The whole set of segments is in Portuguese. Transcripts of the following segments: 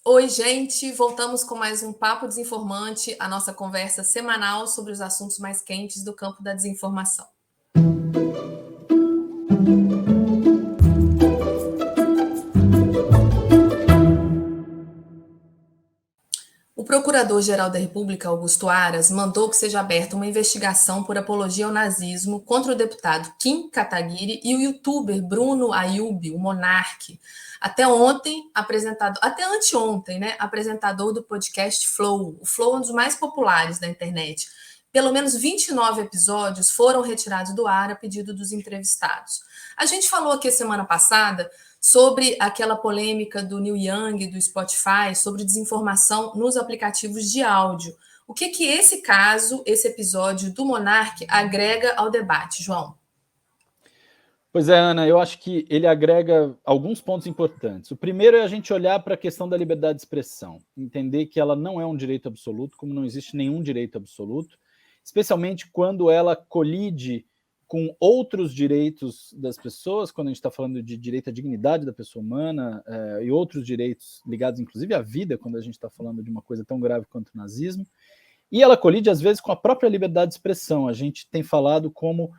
Oi, gente! Voltamos com mais um Papo Desinformante, a nossa conversa semanal sobre os assuntos mais quentes do campo da desinformação. O Procurador-Geral da República, Augusto Aras, mandou que seja aberta uma investigação por apologia ao nazismo contra o deputado Kim Kataguiri e o youtuber Bruno Ayub, o Monark. Até anteontem, né, apresentador do podcast Flow. O Flow é um dos mais populares da internet. Pelo menos 29 episódios foram retirados do ar a pedido dos entrevistados. A gente falou aqui semana passada sobre aquela polêmica do Neil Young, do Spotify, sobre desinformação nos aplicativos de áudio. O que esse caso, esse episódio do Monark agrega ao debate, João? Pois é, Ana, eu acho que ele agrega alguns pontos importantes. O primeiro é a gente olhar para a questão da liberdade de expressão, entender que ela não é um direito absoluto, como não existe nenhum direito absoluto, especialmente quando ela colide com outros direitos das pessoas, quando a gente está falando de direito à dignidade da pessoa humana e outros direitos ligados, inclusive, à vida, quando a gente está falando de uma coisa tão grave quanto o nazismo. E ela colide, às vezes, com a própria liberdade de expressão. A gente tem falado como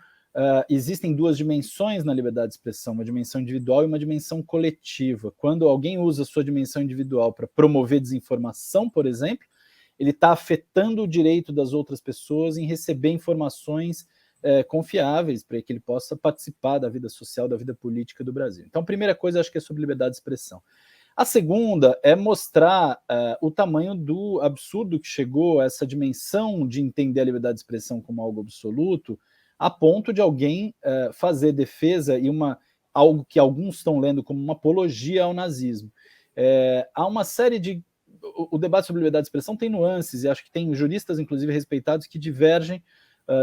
existem duas dimensões na liberdade de expressão, uma dimensão individual e uma dimensão coletiva. Quando alguém usa a sua dimensão individual para promover desinformação, por exemplo, ele está afetando o direito das outras pessoas em receber informações confiáveis para que ele possa participar da vida social, da vida política do Brasil. Então, a primeira coisa, acho que é sobre liberdade de expressão. A segunda é mostrar o tamanho do absurdo que chegou a essa dimensão de entender a liberdade de expressão como algo absoluto, a ponto de alguém fazer defesa e algo que alguns estão lendo como uma apologia ao nazismo. Há uma série de... O debate sobre liberdade de expressão tem nuances, e acho que tem juristas, inclusive, respeitados, que divergem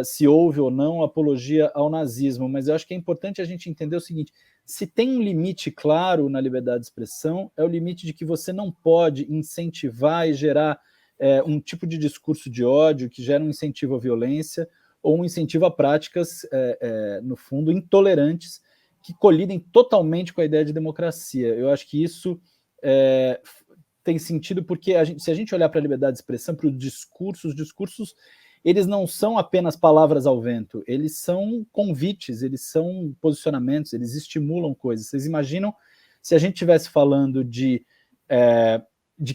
se houve ou não apologia ao nazismo, mas eu acho que é importante a gente entender o seguinte: se tem um limite claro na liberdade de expressão, é o limite de que você não pode incentivar e gerar um tipo de discurso de ódio que gera um incentivo à violência ou um incentivo a práticas, no fundo, intolerantes, que colidem totalmente com a ideia de democracia. Eu acho que isso tem sentido porque, se a gente olhar para a liberdade de expressão, para os discursos, eles não são apenas palavras ao vento, eles são convites, eles são posicionamentos, eles estimulam coisas. Vocês imaginam se a gente estivesse falando de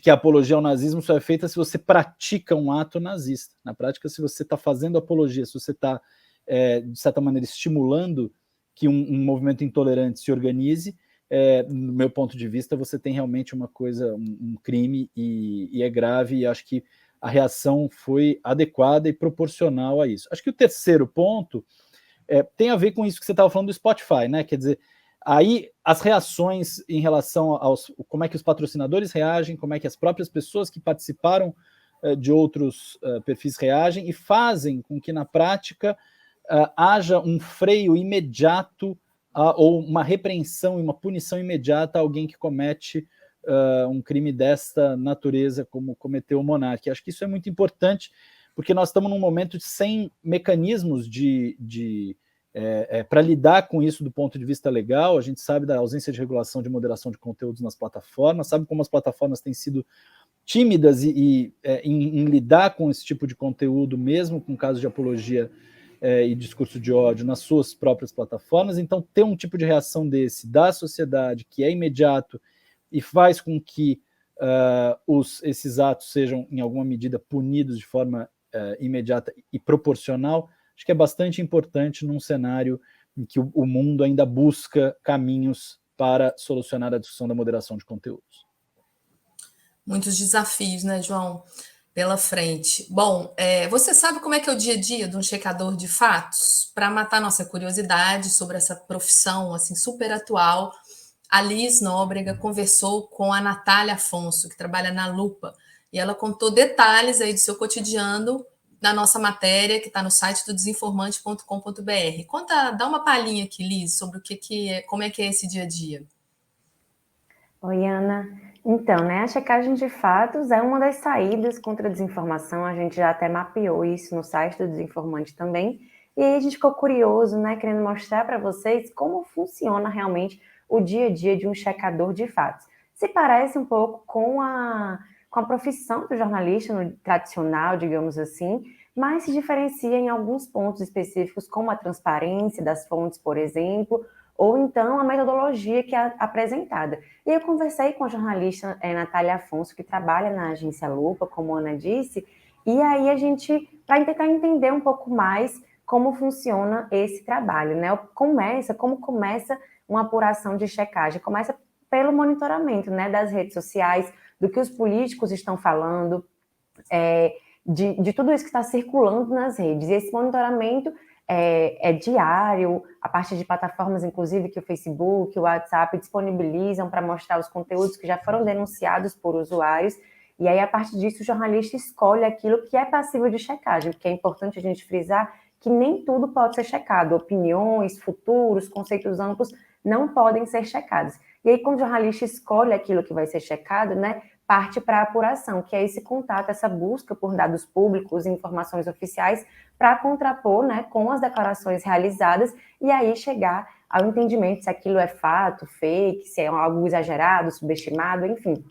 que a apologia ao nazismo só é feita se você pratica um ato nazista. Na prática, se você está fazendo apologia, se você está, de certa maneira, estimulando que um movimento intolerante se organize, no meu ponto de vista, você tem realmente uma coisa, um crime, e é grave, e acho que a reação foi adequada e proporcional a isso. Acho que o terceiro ponto tem a ver com isso que você estava falando do Spotify, né? Quer dizer, aí as reações em relação como é que os patrocinadores reagem, como é que as próprias pessoas que participaram de outros perfis reagem e fazem com que, na prática, haja um freio imediato ou uma repreensão e uma punição imediata a alguém que comete um crime desta natureza, como cometeu o Monark. Acho que isso é muito importante, porque nós estamos num momento sem mecanismos para lidar com isso do ponto de vista legal. A gente sabe da ausência de regulação de moderação de conteúdos nas plataformas, sabe como as plataformas têm sido tímidas em lidar com esse tipo de conteúdo, mesmo com casos de apologia e discurso de ódio nas suas próprias plataformas. Então, ter um tipo de reação desse da sociedade, que é imediato e faz com que esses atos sejam, em alguma medida, punidos de forma imediata e proporcional, acho que é bastante importante num cenário em que o mundo ainda busca caminhos para solucionar a discussão da moderação de conteúdos. Muitos desafios, né, João, pela frente. Bom, você sabe como é que é o dia a dia de um checador de fatos? Para matar nossa curiosidade sobre essa profissão assim super atual, a Liz Nóbrega conversou com a Natália Afonso, que trabalha na Lupa, e ela contou detalhes aí do seu cotidiano na nossa matéria, que está no site do desinformante.com.br. Dá uma palhinha aqui, Liz, sobre como é que é esse dia a dia. Oi, Ana. Então, né, a checagem de fatos é uma das saídas contra a desinformação. A gente já até mapeou isso no site do Desinformante também. E aí a gente ficou curioso, né, querendo mostrar para vocês como funciona realmente o dia a dia de um checador de fatos. se parece um pouco com a profissão do jornalista no tradicional, digamos assim, mas se diferencia em alguns pontos específicos, como a transparência das fontes, por exemplo, ou então a metodologia que é apresentada. E eu conversei com a jornalista Natália Afonso, que trabalha na agência Lupa, como a Ana disse, e aí a gente, para tentar entender um pouco mais como funciona esse trabalho, né? Como começa uma apuração de checagem? Começa pelo monitoramento, né, das redes sociais, do que os políticos estão falando, de tudo isso que está circulando nas redes. E esse monitoramento é diário, a partir de plataformas, inclusive, que o Facebook, o WhatsApp disponibilizam para mostrar os conteúdos que já foram denunciados por usuários. E aí, a partir disso, o jornalista escolhe aquilo que é passível de checagem, porque é importante a gente frisar que nem tudo pode ser checado. Opiniões, futuros, conceitos amplos não podem ser checados. E aí, quando o jornalista escolhe aquilo que vai ser checado, né, parte para a apuração, que é esse contato, essa busca por dados públicos e informações oficiais para contrapor, né, com as declarações realizadas e aí chegar ao entendimento se aquilo é fato, fake, se é algo exagerado, subestimado, enfim.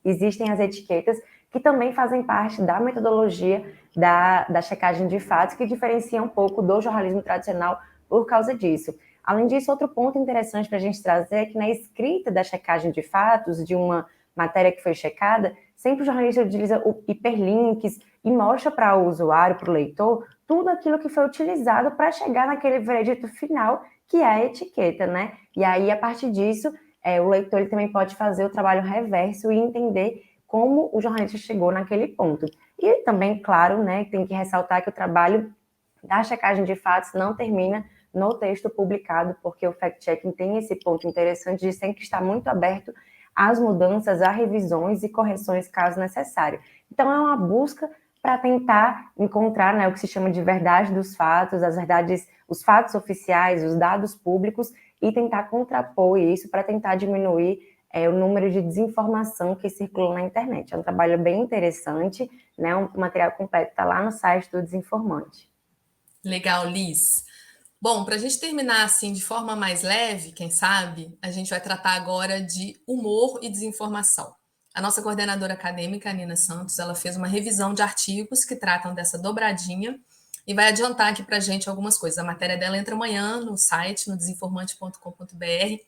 Existem as etiquetas que também fazem parte da metodologia da checagem de fatos, que diferencia um pouco do jornalismo tradicional por causa disso. Além disso, outro ponto interessante para a gente trazer é que na escrita da checagem de fatos, de uma matéria que foi checada, sempre o jornalista utiliza hiperlinks e mostra para o usuário, para o leitor, tudo aquilo que foi utilizado para chegar naquele veredito final, que é a etiqueta, né? E aí, a partir disso, o leitor ele também pode fazer o trabalho reverso e entender como o jornalista chegou naquele ponto. E também, claro, né, tem que ressaltar que o trabalho da checagem de fatos não termina no texto publicado, porque o fact-checking tem esse ponto interessante de sempre estar muito aberto às mudanças, a revisões e correções, caso necessário. Então, é uma busca para tentar encontrar, né, o que se chama de verdade dos fatos, as verdades, os fatos oficiais, os dados públicos, e tentar contrapor isso para tentar diminuir o número de desinformação que circula na internet. É um trabalho bem interessante, né? Um material completo está lá no site do Desinformante. Legal, Liz. Bom, para a gente terminar assim de forma mais leve, quem sabe, a gente vai tratar agora de humor e desinformação. A nossa coordenadora acadêmica, Nina Santos, ela fez uma revisão de artigos que tratam dessa dobradinha e vai adiantar aqui para a gente algumas coisas. A matéria dela entra amanhã no site, no desinformante.com.br.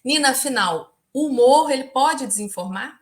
Nina, afinal, o humor, ele pode desinformar?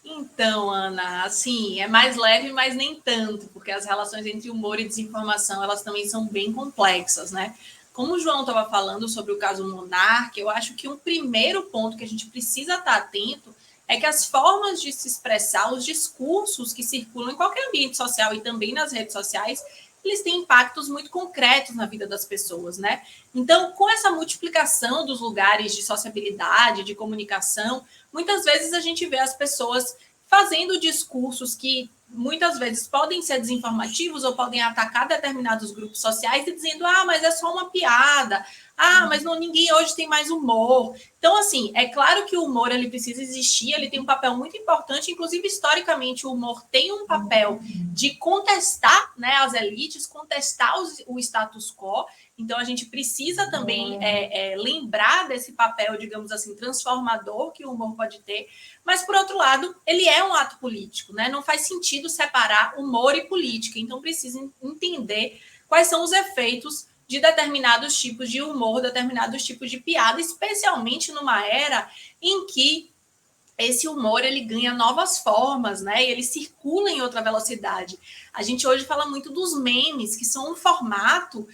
Então, Ana, assim, é mais leve, mas nem tanto, porque as relações entre humor e desinformação, elas também são bem complexas, né? Como o João estava falando sobre o caso Monark, eu acho que um primeiro ponto que a gente precisa estar atento é que as formas de se expressar, os discursos que circulam em qualquer ambiente social e também nas redes sociais, eles têm impactos muito concretos na vida das pessoas, né? Então, com essa multiplicação dos lugares de sociabilidade, de comunicação, muitas vezes a gente vê as pessoas fazendo discursos que muitas vezes podem ser desinformativos ou podem atacar determinados grupos sociais e dizendo, mas é só uma piada, mas não, ninguém hoje tem mais humor. Então, assim, é claro que o humor ele precisa existir, ele tem um papel muito importante, inclusive historicamente o humor tem um papel de contestar, né, as elites, contestar o status quo. Então, a gente precisa também lembrar desse papel, digamos assim, transformador que o humor pode ter. Mas, por outro lado, ele é um ato político, né? Não faz sentido separar humor e política. Então, precisa entender quais são os efeitos de determinados tipos de humor, determinados tipos de piada, especialmente numa era em que esse humor ele ganha novas formas, né? E ele circula em outra velocidade. A gente hoje fala muito dos memes, que são um formato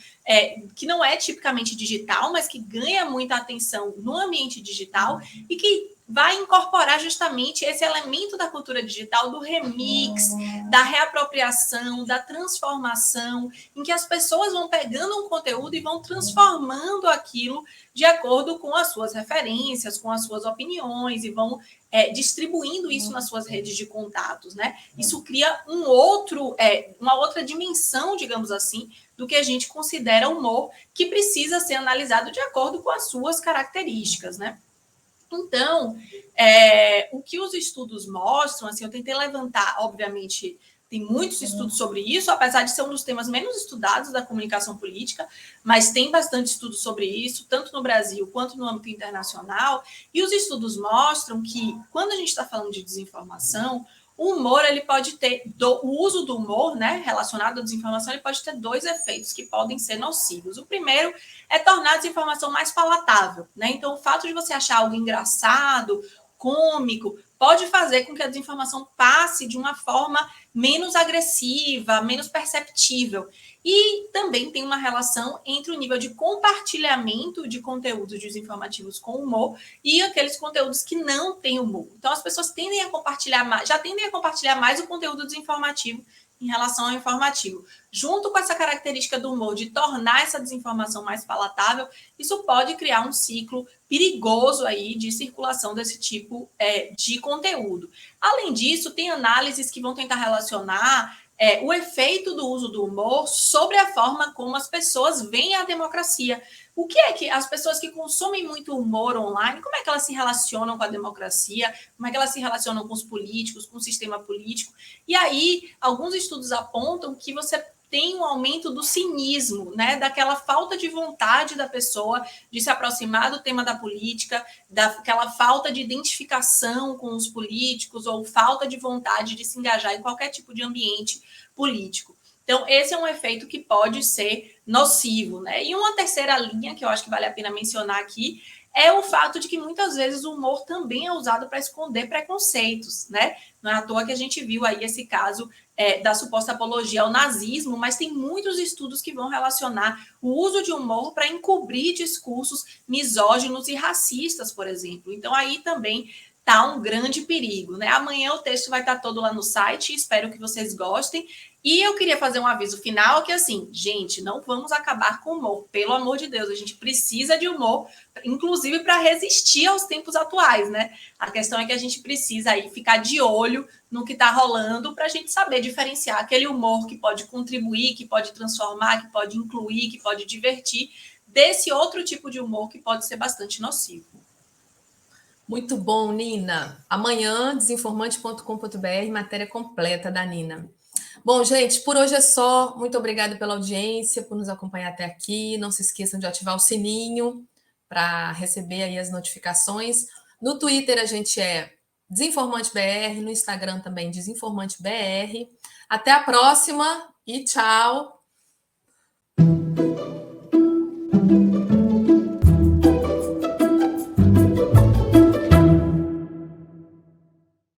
que não é tipicamente digital, mas que ganha muita atenção no ambiente digital e que vai incorporar justamente esse elemento da cultura digital, do remix, da reapropriação, da transformação, em que as pessoas vão pegando um conteúdo e vão transformando aquilo de acordo com as suas referências, com as suas opiniões, e vão distribuindo isso nas suas redes de contatos, né? Isso cria uma outra dimensão, digamos assim, do que a gente considera humor, que precisa ser analisado de acordo com as suas características, né? Então, o que os estudos mostram, assim, eu tentei levantar, obviamente, Tem muitos estudos sobre isso, apesar de ser um dos temas menos estudados da comunicação política, mas tem bastante estudo sobre isso, tanto no Brasil quanto no âmbito internacional. E os estudos mostram que, quando a gente está falando de desinformação, o humor, ele pode ter, o uso do humor, né, relacionado à desinformação, ele pode ter dois efeitos que podem ser nocivos. O primeiro é tornar a desinformação mais palatável, né? Então, o fato de você achar algo engraçado, cômico, pode fazer com que a desinformação passe de uma forma menos agressiva, menos perceptível. E também tem uma relação entre o nível de compartilhamento de conteúdos desinformativos com humor e aqueles conteúdos que não têm humor. Então, as pessoas tendem a compartilhar mais, já tendem a compartilhar mais o conteúdo desinformativo em relação ao informativo. Junto com essa característica do humor de tornar essa desinformação mais palatável, isso pode criar um ciclo perigoso aí de circulação desse tipo de conteúdo. Além disso, tem análises que vão tentar relacionar o efeito do uso do humor sobre a forma como as pessoas veem a democracia. O que é que as pessoas que consomem muito humor online, como é que elas se relacionam com a democracia, como é que elas se relacionam com os políticos, com o sistema político? E aí, alguns estudos apontam que você tem um aumento do cinismo, né? Daquela falta de vontade da pessoa de se aproximar do tema da política, daquela falta de identificação com os políticos ou falta de vontade de se engajar em qualquer tipo de ambiente político. Então, esse é um efeito que pode ser nocivo, né? E uma terceira linha que eu acho que vale a pena mencionar aqui é o fato de que muitas vezes o humor também é usado para esconder preconceitos, né? Não é à toa que a gente viu aí esse caso da suposta apologia ao nazismo, mas tem muitos estudos que vão relacionar o uso de humor para encobrir discursos misóginos e racistas, por exemplo. Então, aí também está um grande perigo, né? Amanhã o texto vai estar todo lá no site, espero que vocês gostem. E eu queria fazer um aviso final que, assim, gente, não vamos acabar com o humor, pelo amor de Deus, a gente precisa de humor, inclusive para resistir aos tempos atuais, né? A questão é que a gente precisa aí ficar de olho no que está rolando para a gente saber diferenciar aquele humor que pode contribuir, que pode transformar, que pode incluir, que pode divertir, desse outro tipo de humor que pode ser bastante nocivo. Muito bom, Nina. Amanhã, desinformante.com.br, matéria completa da Nina. Bom, gente, por hoje é só. Muito obrigada pela audiência, por nos acompanhar até aqui. Não se esqueçam de ativar o sininho para receber aí as notificações. No Twitter a gente é DesinformanteBR, no Instagram também DesinformanteBR. Até a próxima e tchau!